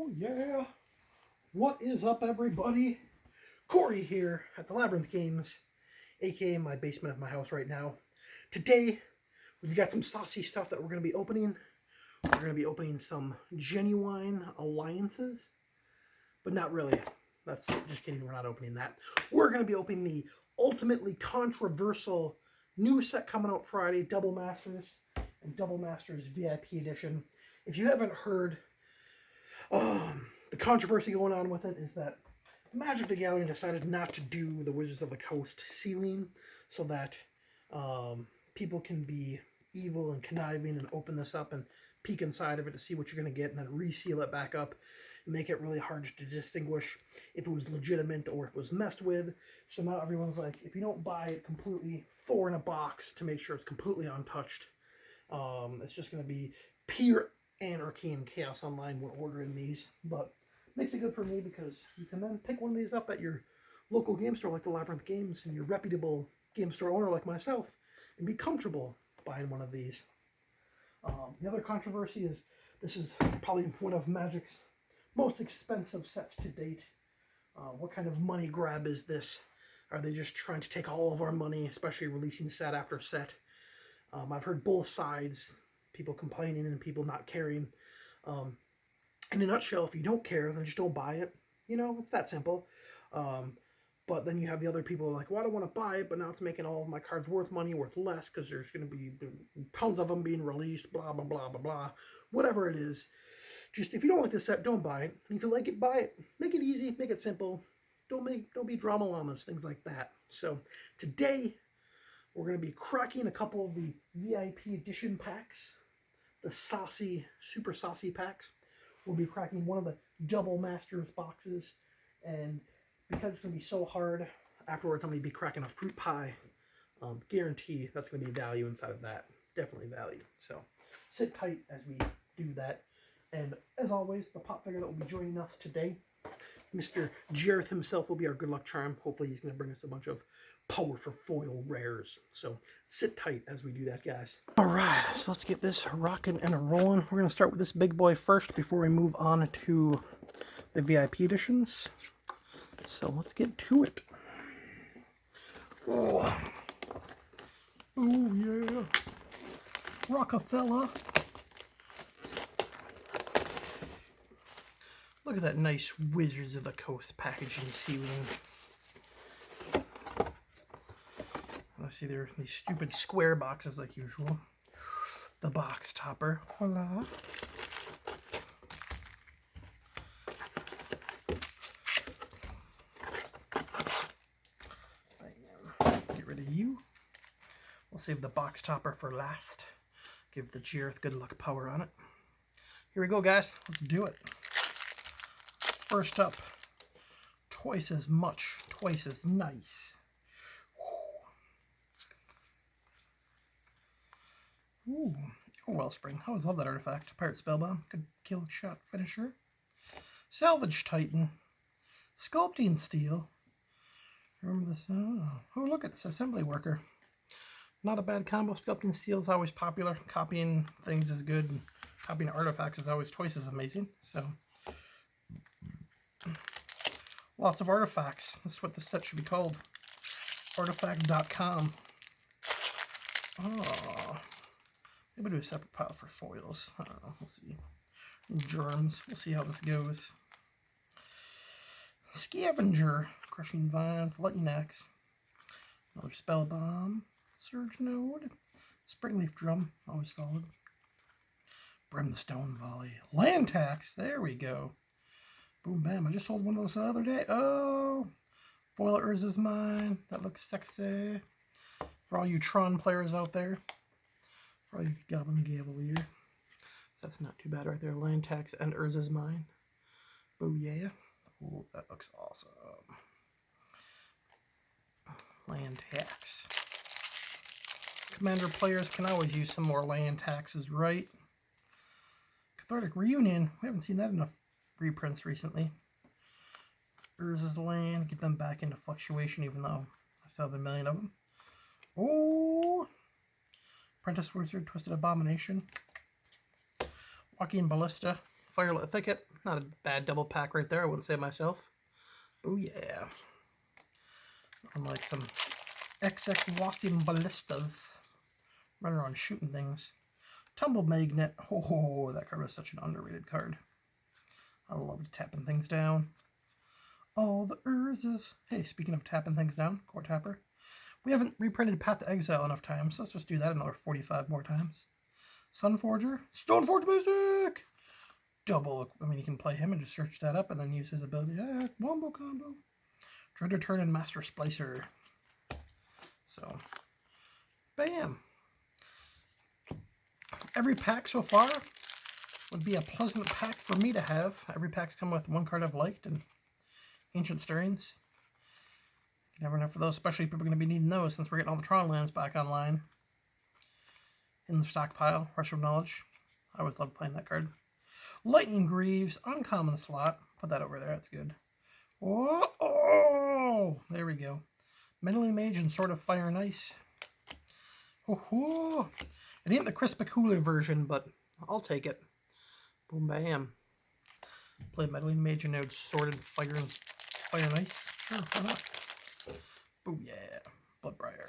Oh yeah. What is up, everybody? Corey here at the Labrynth Games, aka my basement of my house right now. Today, we've got some saucy stuff that we're going to be opening. We're going to be opening some genuine alliances, but not really. That's just kidding, we're not opening that. We're going to be opening the ultimately controversial new set coming out Friday, Double Masters and Double Masters VIP Edition. If you haven't heard, the controversy going on with it is that Magic the Gathering decided not to do the Wizards of the Coast ceiling so that people can be evil and conniving and open this up and peek inside of it to see what you're going to get and then reseal it back up and make it really hard to distinguish if it was legitimate or if it was messed with. So now everyone's like, if you don't buy it completely, 4 in a box to make sure it's completely untouched, it's just going to be pure anarchy and chaos online when ordering these. But makes it good for me because you can then pick one of these up at your local game store like the Labrynth Games and your reputable game store owner like myself and be comfortable buying one of these. The other controversy is this is probably one of Magic's most expensive sets to date. What kind of money grab is this? Are they just trying to take all of our money, especially releasing set after set? I've heard both sides, people complaining and people not caring. In a nutshell, if you don't care, then just don't buy it. You know, it's that simple. But then you have the other people like, well, I don't want to buy it, but now it's making all of my cards worth money, worth less, because there's going to be tons of them being released, blah, blah, blah, blah, blah. Whatever it is. Just, if you don't like this set, don't buy it. And if you like it, buy it. Make it easy, make it simple. Don't be drama llamas, things like that. So, today, we're going to be cracking a couple of the VIP edition packs. The saucy, super saucy packs. We'll be cracking one of the Double Masters boxes, and because it's going to be so hard, afterwards I'm going to be cracking a fruit pie. Guarantee that's going to be value inside of that. Definitely value. So sit tight as we do that. And as always, the pop figure that will be joining us today, Mr. Jareth himself, will be our good luck charm. Hopefully he's going to bring us a bunch of powerful foil rares. So sit tight as we do that, guys. All right, so let's get this rocking and rolling. We're going to start with this big boy first before we move on to the VIP editions. So let's get to it. Oh, yeah. Rockefeller. Look at that nice Wizards of the Coast packaging sealing. Let's see, there are these stupid square boxes like usual. The box topper. Voila. Get rid of you. We'll save the box topper for last. Give the Jareth good luck power on it. Here we go, guys. Let's do it. First up, twice as much, twice as nice. Ooh, Wellspring. I always love that artifact. Pirate Spellbound. Good kill shot finisher. Salvage Titan. Sculpting Steel. Remember this? Oh, look at this. Assembly Worker. Not a bad combo. Sculpting Steel is always popular. Copying things is good. And copying artifacts is always twice as amazing. So, lots of artifacts. That's what this set should be called. Artifact.com. Oh. Maybe do a separate pile for foils. I don't know. We'll see. Germs. We'll see how this goes. Scavenger. Crushing Vine. Lightning Axe. Another Spell Bomb. Surge Node. Springleaf Drum. Always solid. Brimstone Volley. Land Tax. There we go. Boom, bam. I just sold one of those the other day. Oh! Foil Urza's Mine. That looks sexy. For all you Tron players out there. For all you Goblin Gavalier. That's not too bad right there. Land Tax and Urza's Mine. Boo, yeah. Oh, that looks awesome. Land Tax. Commander players can always use some more land taxes, right? Cathartic Reunion. We haven't seen that enough reprints recently. Urza's Land. Get them back into fluctuation, even though I still have a million of them. Oh! Apprentice Wizard, Twisted Abomination. Walking Ballista. Firelit Thicket. Not a bad double pack right there, I wouldn't say myself. Oh yeah. Unlike some XX Wastian Ballistas. Running around shooting things. Tumble Magnet. Oh, that card was such an underrated card. I love tapping things down. All the Urzas. Hey, speaking of tapping things down, Core Tapper. We haven't reprinted Path to Exile enough times, so let's just do that another 45 more times. Sunforger. Stoneforge Mystic! Double. I mean, you can play him and just search that up and then use his ability. Wombo combo. Dreader Turn and Master Splicer. So, bam. Every pack so far would be a pleasant pack for me to have. Every pack's come with one card I've liked and Ancient Stirrings. You never know for those, especially people are going to be needing those since we're getting all the Tron lands back online. In the stockpile, Rush of Knowledge. I always love playing that card. Lightning Greaves, uncommon slot. Put that over there, that's good. Oh, there we go. Meddling Mage and Sword of Fire and Ice. Oh, it ain't the Crispicula version, but I'll take it. Boom, bam. Play Meddling Mage and now Sword of Fire and Ice. Sure, why not? Boom, yeah. Bloodbriar.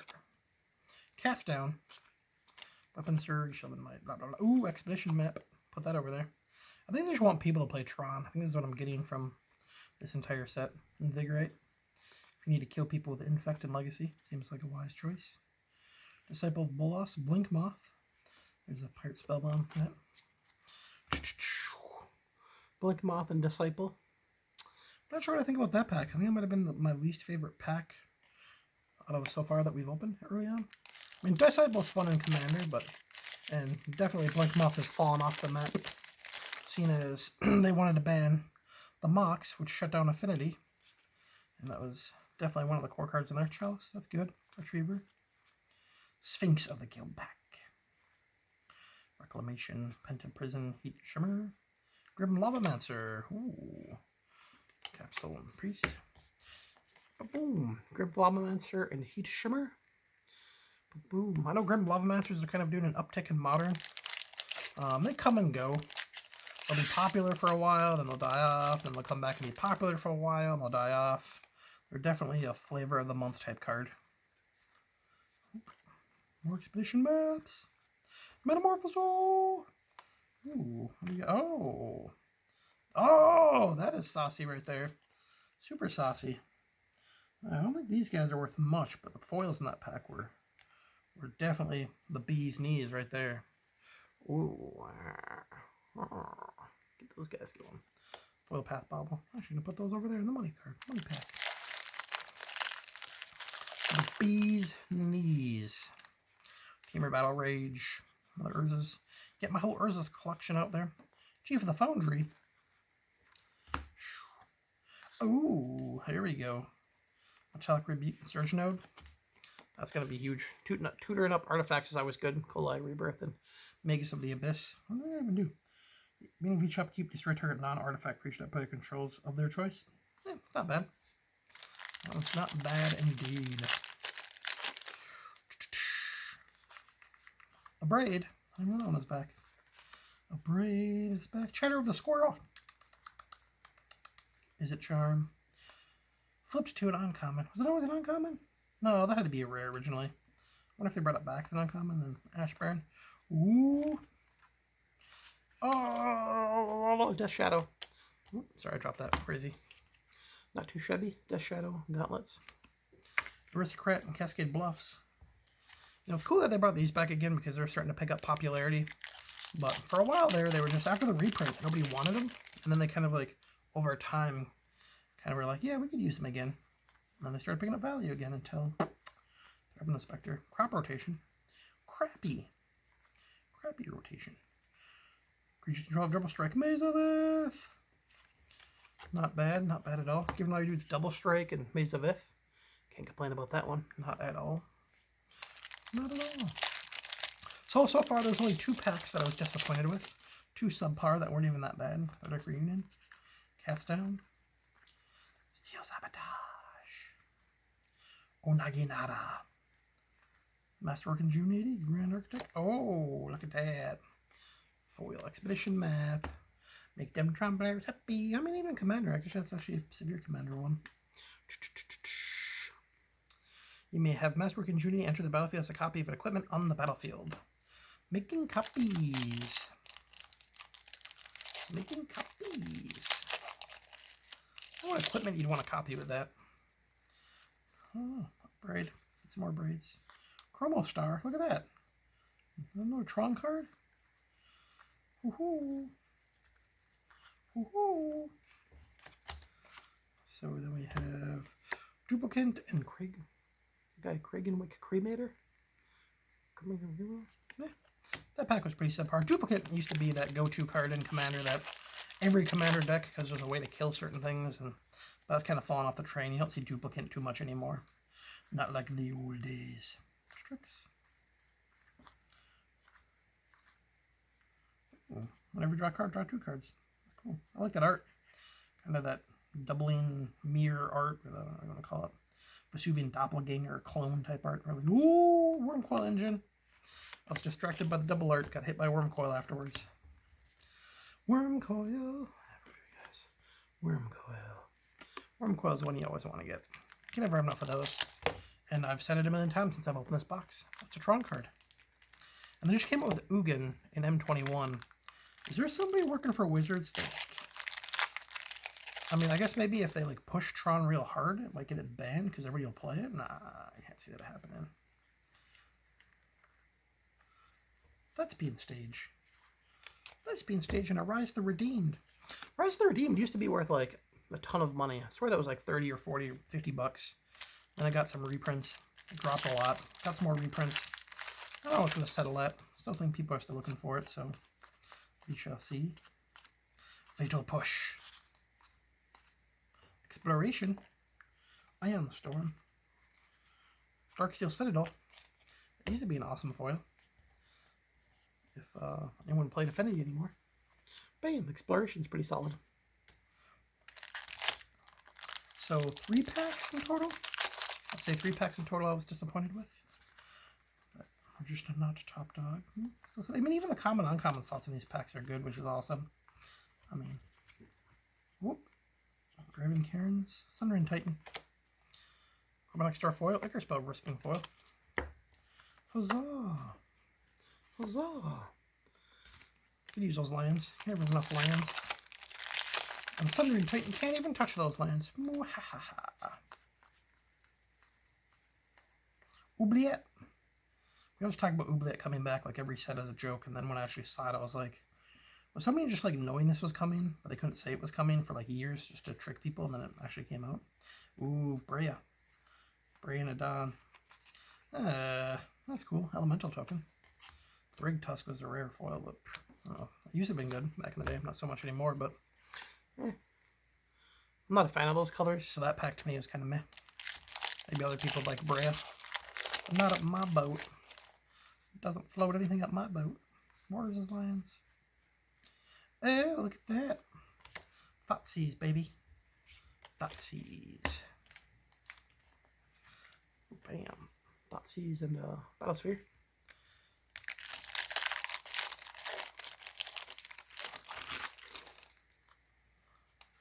Cast Down. Weapon Surge, Shelvin Might, blah, blah, blah. Ooh, Expedition Map. Put that over there. I think they just want people to play Tron. I think this is what I'm getting from this entire set. Invigorate. If you need to kill people with Infect and Legacy, seems like a wise choice. Disciple of Bolas, Blink Moth. There's a Pirate Spellbound for that. Blink Moth and Disciple. Not sure what I think about that pack. I think it might have been my least favorite pack out of so far that we've opened early on. I mean, Disciple's fun in Commander, and definitely Blink Moth has fallen off the map. Seen as they wanted to ban the Mox, which shut down Affinity. And that was definitely one of the core cards in their Chalice. That's good. Retriever. Sphinx of the Guild Pack. Reclamation. Pentant Prison. Heat Shimmer. Grim Lavamancer. Ooh. Capsule and Priest. Boom. Grim Lavamancer and Heat Shimmer. Boom. I know Grim Lavamancers are kind of doing an uptick in Modern. They come and go. They'll be popular for a while, then they'll die off, then they'll come back and be popular for a while, and they'll die off. They're definitely a flavor of the month type card. More Expedition Maps. Metamorphosis! Ooh, what do you got? Oh! Oh, that is saucy right there. Super saucy. I don't think these guys are worth much, but the foils in that pack were definitely the bee's knees right there. Ooh. Get those guys going. Foil Path Bobble. I'm actually going to put those over there in the money card. Money pack. The bee's knees. Tamer Battle Rage. Another Urzas. Get my whole Urzas collection out there. Chief of the Foundry. Ooh, here we go. Metallic Rebuke and Surge Node. That's going to be huge. Tutoring up artifacts is always good. Kolai Rebirth and Magus of the Abyss. What did I even do? Meaning each upkeep, destroy target non-artifact creature that player controls of their choice. Yeah, not bad. That was not bad indeed. A Braid. I know that one is back. A Braid is back. Chatter of the Squirrel. Is it Charm? Flipped to an uncommon. Was it always an uncommon? No, that had to be a rare originally. I wonder if they brought it back as an uncommon, then Ashburn. Ooh. Oh, Death Shadow. Ooh, sorry, I dropped that. Crazy. Not too shabby. Death Shadow, Gauntlets. Aristocrat and Cascade Bluffs. You know, it's cool that they brought these back again because they're starting to pick up popularity. But for a while there, they were just, after the reprint, nobody wanted them. And then they kind of like, over time, kind of were like, yeah, we could use them again. And then they started picking up value again until Urban the Spectre. Crop Rotation. Crappy rotation. Creatures control Double Strike. Maze of Ith. Not bad at all. Given all you do is Double Strike and Maze of Ith. Can't complain about that one. Not at all. Not at all. So far there's only 2 packs that I was disappointed with. 2 subpar that weren't even that bad. Dark Reunion. Cast Down. Steel Sabotage. Onaginata. Masterwork in June 80. Grand Architect. Oh, look at that. Foil Expedition Map. Make them tremblers happy. I mean, even Commander. I guess that's actually a severe Commander one. You may have Masterwork and Judy enter the battlefield as a copy of an equipment on the battlefield. Making copies. Making copies. What equipment you'd want to copy with that? Oh, braid. Get some more braids. Chromo Star. Look at that. Another Tron card. Woohoo! Woohoo! So then we have Duplicant and Craig. The guy Kragenwick Cremator. Yeah, that pack was pretty subpar. Duplicant used to be that go-to card in Commander that every Commander deck, because there's a way to kill certain things, and that's kind of fallen off the train. You don't see Duplicant too much anymore. Not like the old days. Tricks. Whenever you draw a card, draw 2 cards. That's cool. I like that art. Kind of that doubling mirror art, or what I'm going to call it. Vesuvian doppelganger clone type art. Really, ooh, Wormcoil Engine. I was distracted by the double art. Got hit by Wormcoil afterwards. Wormcoil. Wormcoil. Wormcoil is one you always want to get. You can never have enough of those. And I've said it a million times since I've opened this box. It's a Tron card. And they just came out with Ugin in M21. Is there somebody working for Wizards that... I mean, I guess maybe if they like push Tron real hard, it might get it banned because everybody will play it. Nah, I can't see that happening. That's being staged. That's being staged in a Rise the Redeemed. Rise the Redeemed used to be worth like a ton of money. I swear that was like 30 or 40 or 50 bucks. Then I got some reprints. It dropped a lot. Got some more reprints. I don't know what's going to settle at. Still think people are still looking for it, so we shall see. Fatal Push. Exploration. Ion Storm. Darksteel Citadel. It used to be an awesome foil. If anyone played Affinity anymore. Bam! Exploration's pretty solid. So 3 packs in total. I'll say 3 packs in total I was disappointed with. But we're just not top dog. I mean, even the common uncommon slots in these packs are good, which is awesome. I mean, whoop. Graven Cairns, Sundering Titan, Chromatic Star Foil, Icar Spell Risping Foil. Huzzah! Huzzah! Could use those lands. Can't have enough lands. And Sundering Titan can't even touch those lands. Oubliette. We always talk about Oubliette coming back like every set as a joke, and then when I actually saw it, I was like, was somebody just like knowing this was coming, but they couldn't say it was coming for like years just to trick people, and then it actually came out? Ooh, Brea. Brea and Adon. That's cool. Elemental token. Thrigg Tusk was a rare foil, but it used to have been good back in the day. Not so much anymore, but I'm not a fan of those colors, so that pack to me was kind of meh. Maybe other people like Brea. But not up my boat. It doesn't float anything up my boat. Waters his lands. Oh, look at that. Thoughtseize, baby. Thoughtseize. Bam. Thoughtseize and Battlesphere.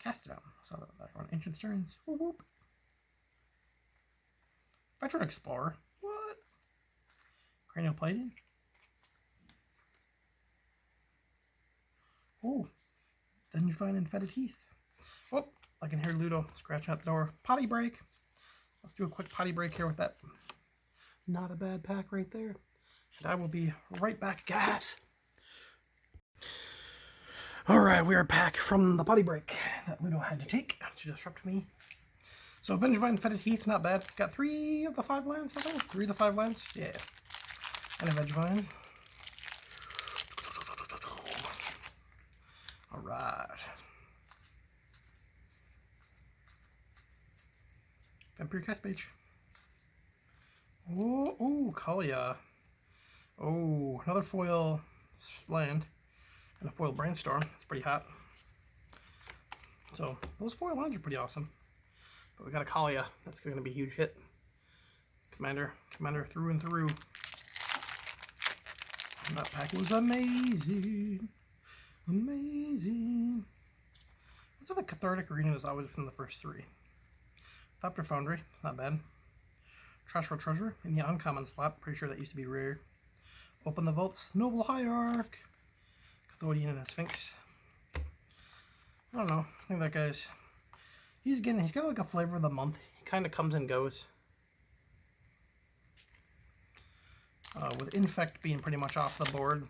Cast it out. Saw that back on Ancient Stirrings. Whoop whoop. Veteran Explorer. What? Cranial Plating. Oh, Vengevine and Fetid Heath. Oh, I can hear Ludo scratching at the door. Potty break. Let's do a quick potty break here with that. Not a bad pack right there. And I will be right back, guys. Alright, we are back from the potty break that Ludo had to take to disrupt me. So Vengevine and Fetid Heath, not bad. Got 3 of the 5 lands, I think. 3 of the 5 lands? Yeah. And a Vengevine. Alright. Vampire Cast Page. Oh, Kalia. Oh, another foil land. And a foil Brainstorm. It's pretty hot. So, those foil lands are pretty awesome. But we got a Kalia. That's going to be a huge hit. Commander through and through. And that pack was amazing. Amazing. Those are the cathartic arenas always from the first three. Thopter Foundry, not bad. Treasure Treasure in the uncommon slot. Pretty sure that used to be rare. Open the Vaults, Noble Hierarch, Cathodian and a Sphinx. I don't know. I think that guy's he's got like a flavor of the month. He kind of comes and goes. With Infect being pretty much off the board,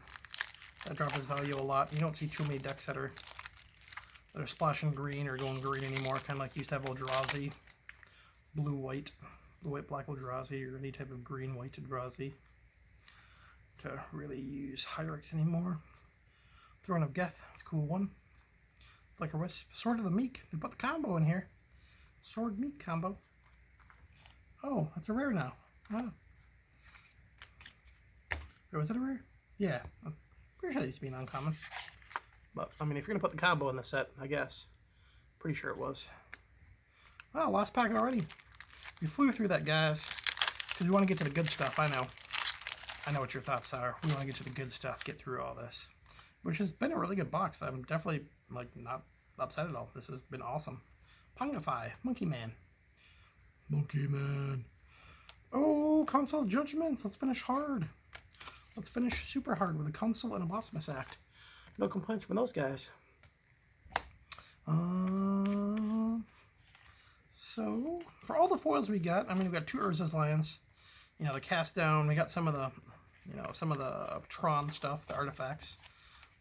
that drops his value a lot. You don't see too many decks that are splashing green or going green anymore. Kind of like you used to have Eldrazi, blue-white, black Eldrazi, or any type of green-white Eldrazi to really use Hierarchs anymore. Throne of Geth, that's a cool one. Like a Wisp. Sword of the Meek. They put the combo in here. Sword Meek combo. Oh, that's a rare now. Oh. Or was it a rare? Yeah. I'm pretty sure that used to be an uncommon. But, I mean, if you're going to put the combo in the set, I guess. Pretty sure it was. Well, last packet already. We flew through that, guys. Because we want to get to the good stuff, I know. I know what your thoughts are. We want to get to the good stuff, get through all this. Which has been a really good box. I'm definitely, like, not upset at all. This has been awesome. Pungify, Monkey Man. Monkey Man. Oh, Council of Judgments. Let's finish hard. Let's finish super hard with a Council and a Blasphemous Act. No complaints from those guys. So, for all the foils we got, I mean, we've got 2 Urza's Lands. You know, the Cast Down. We got some of the, you know, some of the Tron stuff, the artifacts.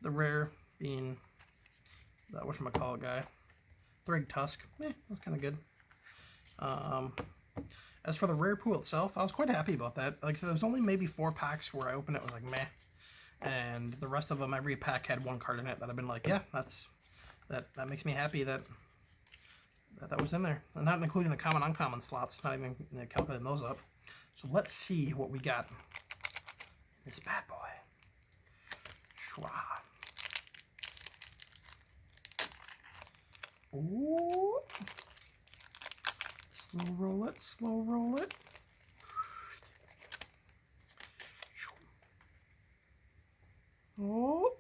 The rare being that whatchamacallit guy. Thrag Tusk. That's kind of good. As for the rare pool itself, I was quite happy about that. Like I said, there was only maybe 4 packs where I opened it, was like, meh. And the rest of them, every pack had 1 card in it that I've been like, yeah, that makes me happy that was in there. And not including the common, uncommon slots, not even calculating those up. So let's see what we got in this bad boy. Schwa. Ooh. Slow roll it, slow roll it. Oh.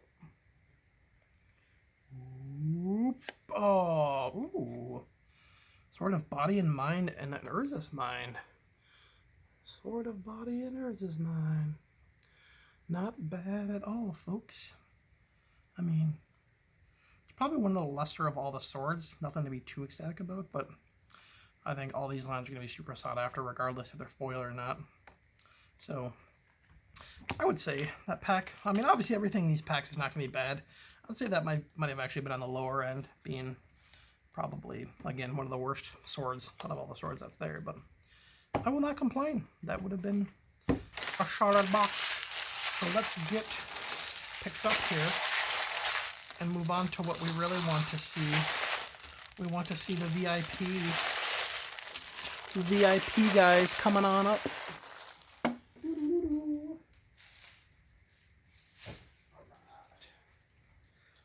Oop. Oh. Ooh. Sword of Body and Mind and an Urza's Mind. Sword of Body and Urza's Mind. Not bad at all, folks. I mean, it's probably one of the lesser of all the swords. Nothing to be too ecstatic about, but I think all these lines are going to be super sought after, regardless if they're foil or not. So, I would say that pack, I mean, obviously everything in these packs is not going to be bad. I'd say that might have actually been on the lower end, being probably, again, one of the worst swords out of all the swords that's there, but I will not complain. That would have been a sharded box. So let's get picked up here and move on to what we really want to see. We want to see the VIP guys coming on up.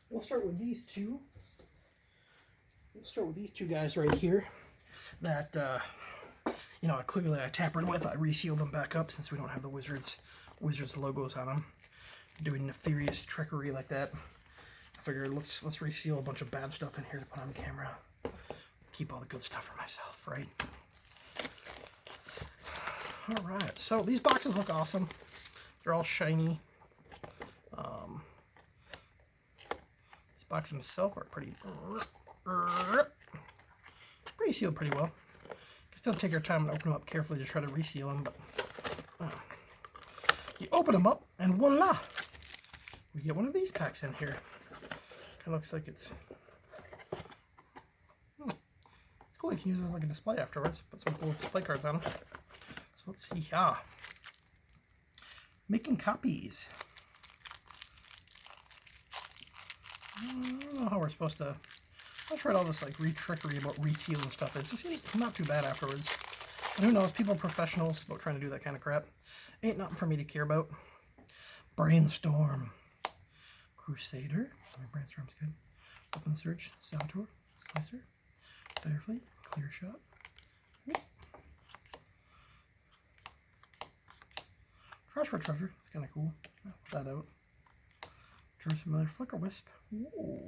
We'll start with these two. We'll start with these 2 guys right here that, you know, clearly I tampered with. I resealed them back up since we don't have the Wizards logos on them. Doing nefarious trickery like that. I figured let's reseal a bunch of bad stuff in here to put on camera. Keep all the good stuff for myself, right? Alright, so these boxes look awesome. They're all shiny. These boxes themselves are pretty sealed pretty well. You can still take your time and open them up carefully to try to reseal them, but you open them up and voila! We get one of these packs in here. Kind of looks like it's cool. You can use this as like a display afterwards. Put some cool display cards on them. So let's see here. Making copies. I don't know how we're supposed to. I tried all this like trickery about reseal and stuff. It seems not too bad afterwards. And who knows? People are professionals about trying to do that kind of crap. Ain't nothing for me to care about. Brainstorm. Crusader. Brainstorm's good. Open Search. Saboteur. Slicer. Direfleet. Clear Shot. Trash for Treasure. It's kind of cool. I'll put that out. Tourist Familiar, Flicker Wisp. Ooh.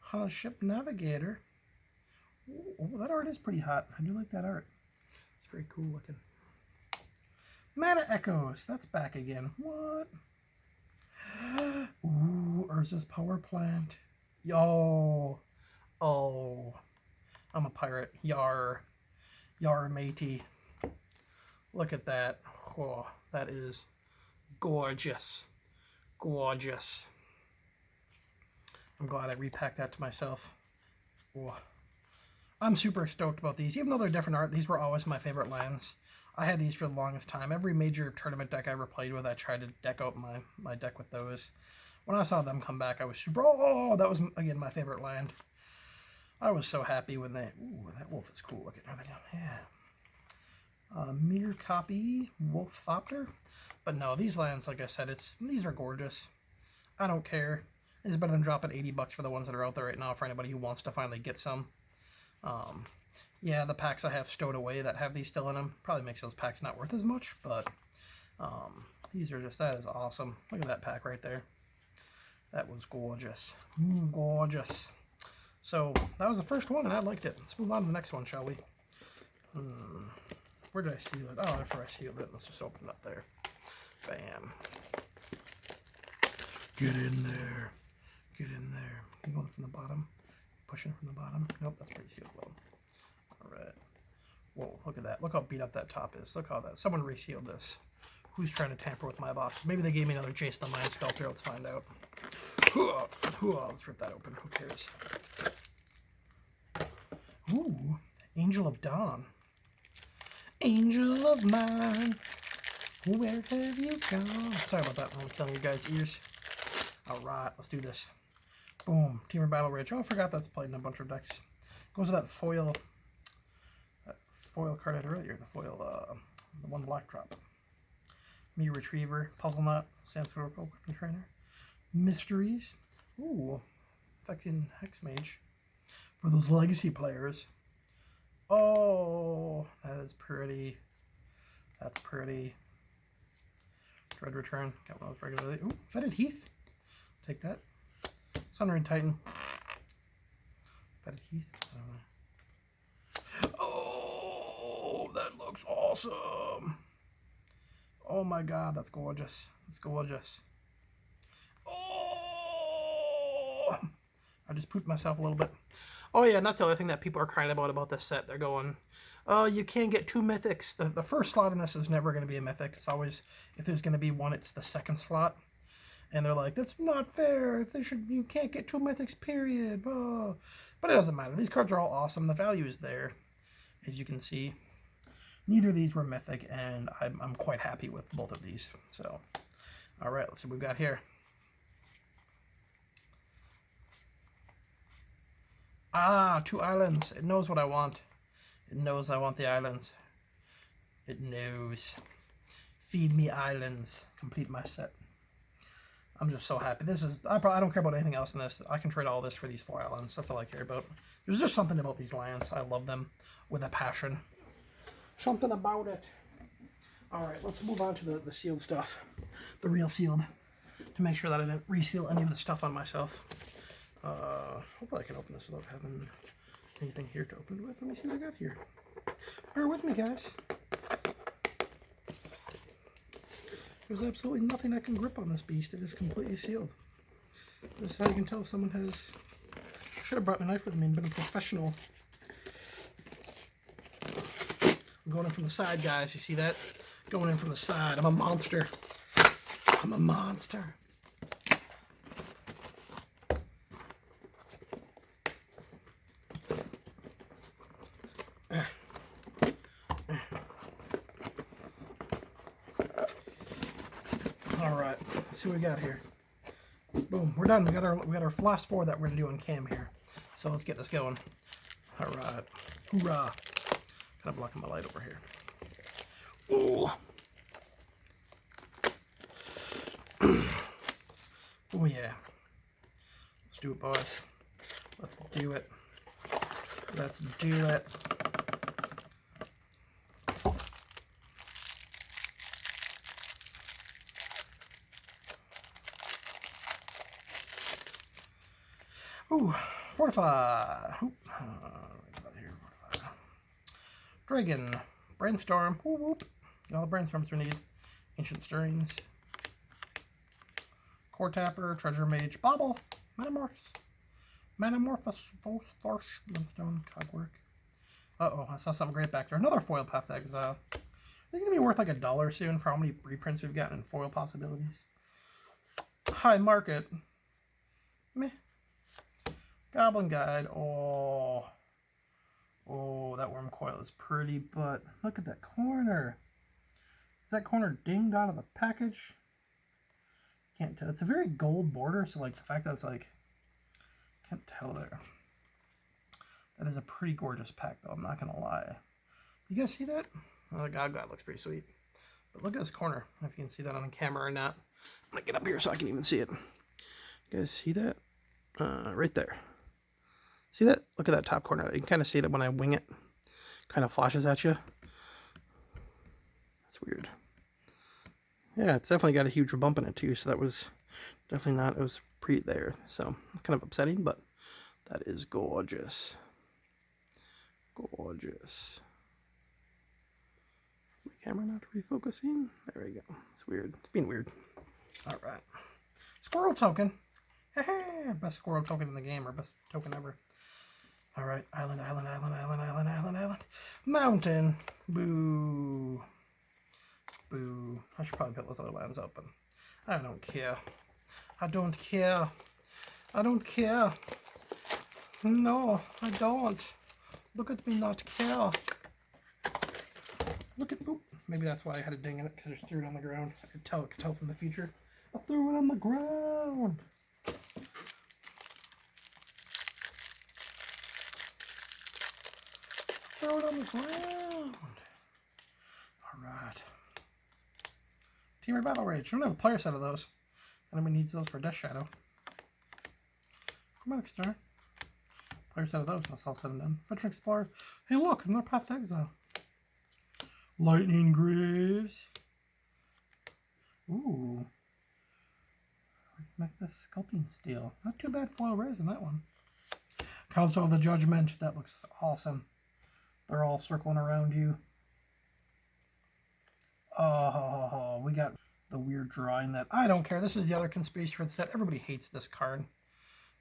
Hollow Ship Navigator. Ooh, that art is pretty hot. I do like that art. It's very cool looking. Mana Echoes. That's back again. What? Ooh, Urza's Power Plant. Yo. Oh. I'm a pirate. Yar. Yar matey. Look at that. Oh, that is gorgeous. Gorgeous. I'm glad I repacked that to myself. Oh. I'm super stoked about these. Even though they're different art, these were always my favorite lands. I had these for the longest time. Every major tournament deck I ever played with, I tried to deck out my deck with those. When I saw them come back, I was super... Oh, that was, again, my favorite land. I was so happy when they... Ooh, that wolf is cool looking. Yeah. Mirror Copy, Wolf Thopter. But no, these lands, like I said, these are gorgeous. I don't care. It's better than dropping $80 for the ones that are out there right now for anybody who wants to finally get some. Yeah, the packs I have stowed away that have these still in them probably makes those packs not worth as much, but these are just... That is awesome. Look at that pack right there. That was gorgeous. Ooh, gorgeous. So, that was the first one, and I liked it. Let's move on to the next one, shall we? Where did I seal it? Oh, after I sealed it. Let's just open it up there. Bam. Get in there. Get in there. You going from the bottom? Pushing from the bottom? Nope, that's pretty sealed well. Alright. Whoa, look at that. Look how beat up that top is. Look how that... Someone resealed this. Who's trying to tamper with my box? Maybe they gave me another Jason the Mind Sculptor. Let's find out. Let's rip that open. Who cares? Ooh, Angel of Dawn. Angel of mine, where have you gone? Sorry about that. I was telling you guys' ears. Alright, let's do this. Boom. Teamer Battle Rage. Oh, I forgot that's played in a bunch of decks. Goes with that foil card I had earlier. The foil, the one black drop. Me Retriever, Puzzle Knot, Sandstorm Weapon Trainer. Mysteries. Ooh, fucking Hex Mage. For those legacy players. Oh, that is pretty. That's pretty. Dread Return. Got one of those regularly. Ooh, Fetid Heath. Take that. Sunray Titan. Fetid Heath. Oh, that looks awesome. Oh my god, that's gorgeous. That's gorgeous. Oh! I just pooped myself a little bit. Oh yeah, and that's the other thing that people are crying about this set. They're going, oh, you can't get 2 mythics. The first slot in this is never going to be a mythic. It's always, if there's going to be one, it's the second slot. And they're like, that's not fair. You can't get 2 mythics, period. Oh. But it doesn't matter. These cards are all awesome. The value is there, as you can see. Neither of these were mythic, and I'm quite happy with both of these. So, all right, let's see what we've got here. Ah, 2 islands. It knows what I want. It knows I want the islands. It knows. Feed me islands. Complete my set. I'm just so happy. This is... I don't care about anything else in this. I can trade all this for these 4 islands. That's all I care about. There's just something about these lands. I love them with a passion. Something about it. Alright, let's move on to the sealed stuff. The real sealed. To make sure that I didn't reseal any of the stuff on myself. Hopefully I can open this without having anything here to open it with. Let me see what I got here. Bear with me, guys. There's absolutely nothing I can grip on this beast. It is completely sealed. This is how you can tell if someone has... Should have brought my knife with me and been a professional. I'm going in from the side, guys. You see that? Going in from the side. I'm a monster. I'm a monster. All right, let's see what we got here. Boom, we're done. We got our last 4 that we're gonna do on cam here. So let's get this going. All right, hoorah! Kind of blocking my light over here. Ooh. Oh yeah. Let's do it, boys. Let's do it. Let's do it. Fortify. Dragon. Brainstorm. Whoop, whoop. Get all the brainstorms we need. Ancient Stirrings. Core Tapper. Treasure Mage. Bauble. Metamorphosis. Thorsh. Moonstone. Cogwork. Uh-oh, I saw something great back there. Another foil Path to Exile. I think it's going to be worth like $1 soon for how many reprints we've gotten in foil possibilities. High Market. Meh. Goblin Guide. Oh, that worm coil is pretty, but look at that corner. Is that corner dinged out of the package? Can't tell. It's a very gold border, so like the fact that it's like, can't tell there. That is a pretty gorgeous pack, though. I'm not gonna lie. You guys see that? Oh, the God looks pretty sweet. But look at this corner. I don't know if you can see that on camera or not. I'm gonna get up here so I can even see it. You guys see that? Right there. See that? Look at that top corner. You can kind of see that when I wing it. Kind of flashes at you. That's weird. Yeah, it's definitely got a huge bump in it too. So that was definitely not. It was pre there. So it's kind of upsetting, but that is gorgeous. Gorgeous. My camera not refocusing. There we go. It's weird. It's being weird. All right. Squirrel token. Best squirrel token in the game, or best token ever. All right. Island. Mountain. Boo. Boo. I should probably put those other lands up, but I don't care. I don't care. I don't care. No, I don't. Look at me not care. Look at, oop. Maybe that's why I had a ding in it, because I just threw it on the ground. I could tell from the feature. I threw it on the ground. Throw it on the ground. Alright. Teamer Battle Rage. I don't have a player set of those. Anyone needs those for Death Shadow. Come on, Exter. Player set of those. That's all said and done. Veteran Explorer. Hey, look, another Path to Exile. Lightning Graves. Ooh. Like the Sculpting Steel. Not too bad foil rares in that one. Council of the Judgment. That looks awesome. They're all circling around you. Oh, we got the weird drawing that I don't care. This is the other conspiracy for the set. Everybody hates this card.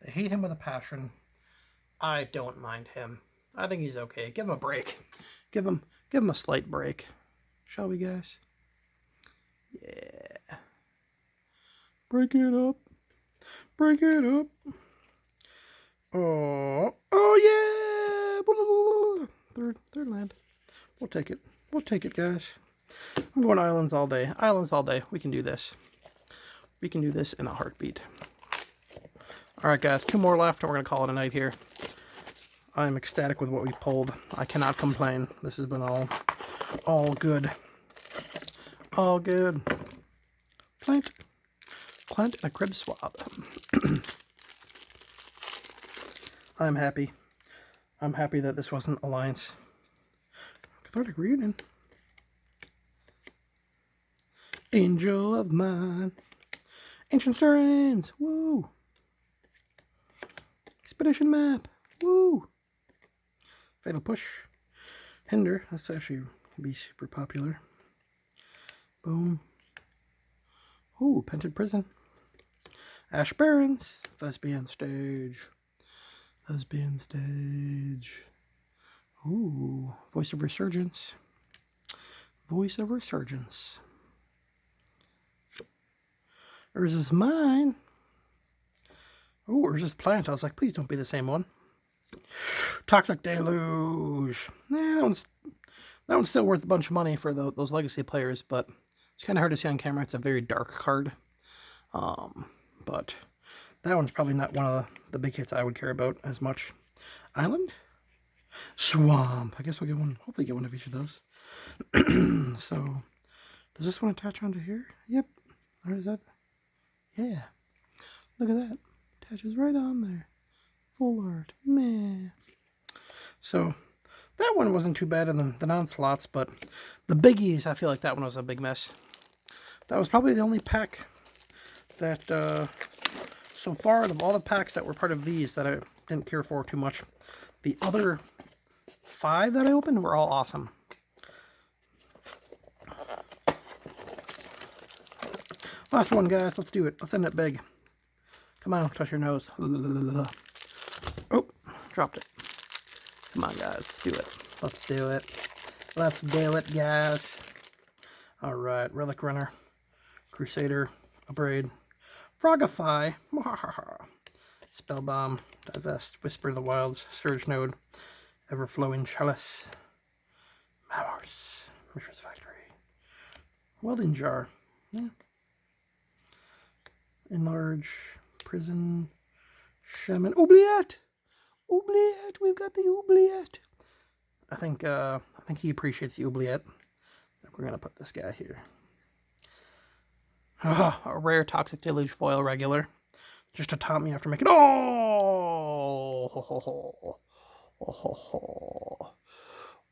They hate him with a passion. I don't mind him. I think he's okay. Give him a break. Give him a slight break. Shall we, guys? Yeah. Break it up. Break it up. Oh yeah. Third land. We'll take it. We'll take it, guys. I'm going islands all day. Islands all day. We can do this. We can do this in a heartbeat. Alright, guys. 2 more left, and we're going to call it a night here. I'm ecstatic with what we pulled. I cannot complain. This has been all good. All good. Plant and a crib swab. I'm happy. I'm happy that this wasn't Alliance. Cathartic Reunion. Angel of Mine. Ancient Stirrings. Woo. Expedition Map. Woo. Fatal Push. Hinder. That's actually be super popular. Boom. Ooh, Pented Prison. Ash Barrens. Thespian Stage. Thespian Stage. Ooh. Voice of Resurgence. Voice of Resurgence. Urza's Mine. Ooh, Urza's Plant. I was like, please don't be the same one. Toxic Deluge. That one's still worth a bunch of money for those legacy players, but it's kind of hard to see on camera. It's a very dark card. But that one's probably not one of the big hits I would care about as much. Island? Swamp. I guess we'll get one. Hopefully get one of each of those. So, does this one attach onto here? Yep. Or is that? Yeah. Look at that. Attaches right on there. Full art. Meh. So, that one wasn't too bad in the non-slots, but the biggies, I feel like that one was a big mess. That was probably the only pack that, so far, out of all the packs that were part of these, that I didn't care for too much. The other 5 that I opened were all awesome. Last one, guys. Let's do it. Let's end it big. Come on, touch your nose. Oh, dropped it. Come on, guys. Let's do it. Let's do it. Let's do it, guys. All right. Relic Runner, Crusader, Abrade, Frogify, Spellbomb, Divest, Whisper of the Wilds, Surge Node, Everflowing Chalice, Mavors, Mishra's Factory, Welding Jar, yeah. Enlarge, Prison, Shaman, Oubliette! Oubliette! We've got the Oubliette! I think he appreciates the Oubliette. We're gonna put this guy here. A rare Toxic Deluge foil regular. Just to taunt me after making... Oh!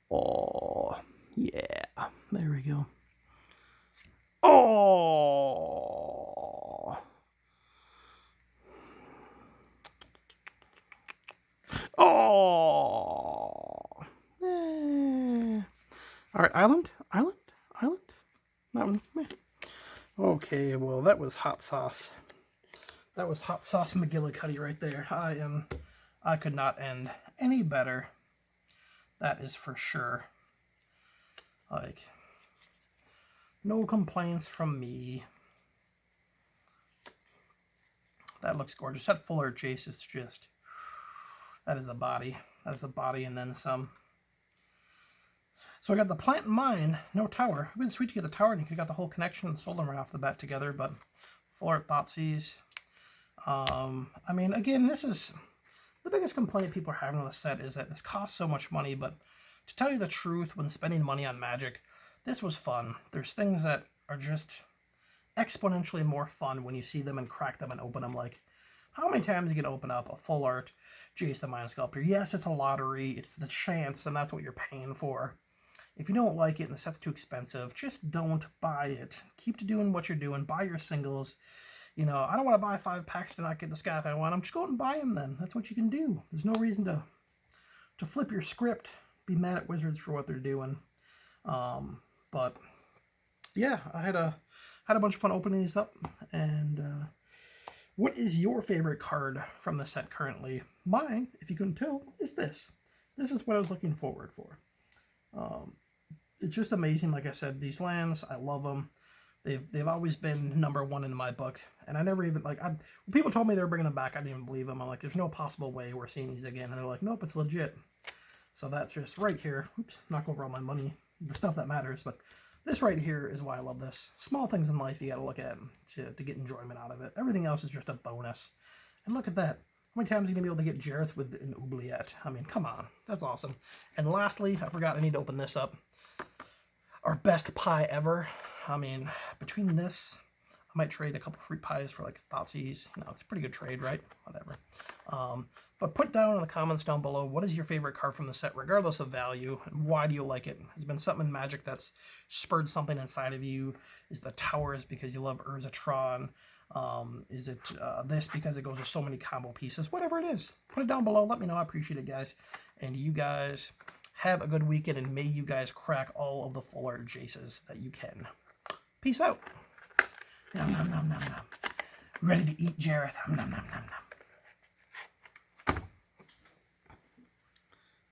Oh! Yeah. There we go. Oh! Oh! Eh. Alright, Island? That one. Okay, well, that was hot sauce. That was hot sauce McGillicuddy right there. I could not end any better. That is for sure. Like, no complaints from me. That looks gorgeous. That full art Jace is just, that is a body. That is a body and then some. So I got the plant in mind, no tower. It would have been sweet to get the tower and you could have got the whole connection and sold them right off the bat together, but full art Thoughtseize. I mean, again, this is the biggest complaint people are having on the set is that this costs so much money, but to tell you the truth, when spending money on Magic, this was fun. There's things that are just exponentially more fun when you see them and crack them and open them. Like, how many times you can open up a full art Jace the Mind Sculptor? Yes, it's a lottery, it's the chance, and that's what you're paying for. If you don't like it and the set's too expensive, just don't buy it. Keep doing what you're doing. Buy your singles. You know, I don't want to buy 5 packs to not get the scat I want. I'm just going and buy them then. That's what you can do. There's no reason to flip your script, be mad at Wizards for what they're doing. But yeah, I had a bunch of fun opening these up. And what is your favorite card from the set currently? Mine, if you couldn't tell, is this. This is what I was looking forward for. It's just amazing. Like I said, these lands, I love them. They've always been #1 in my book, and I never even, like, when people told me they were bringing them back, I didn't even believe them. I'm like, there's no possible way we're seeing these again, and they're like, nope, it's legit. So that's just right here. Oops, knock over all my money, the stuff that matters, but this right here is why I love this. Small things in life you got to look at to get enjoyment out of it. Everything else is just a bonus. And look at that. How many times are you going to be able to get Jareth with an Oubliette? I mean, come on. That's awesome. And lastly, I forgot I need to open this up. Our best pie ever. I mean, between this, I might trade a couple fruit pies for like Thoughtseize. You know, it's a pretty good trade, right? Whatever. But put down in the comments down below, what is your favorite card from the set, regardless of value, and why do you like it? Has been something in Magic that's spurred something inside of you? Is the towers because you love Urzatron? Is it this because it goes with so many combo pieces? Whatever it is, put it down below. Let me know. I appreciate it, guys. And you guys have a good weekend, and may you guys crack all of the full art Jaces that you can. Peace out. Nom, nom, nom, nom, nom. Ready to eat Jareth. Nom, nom, nom, nom, nom.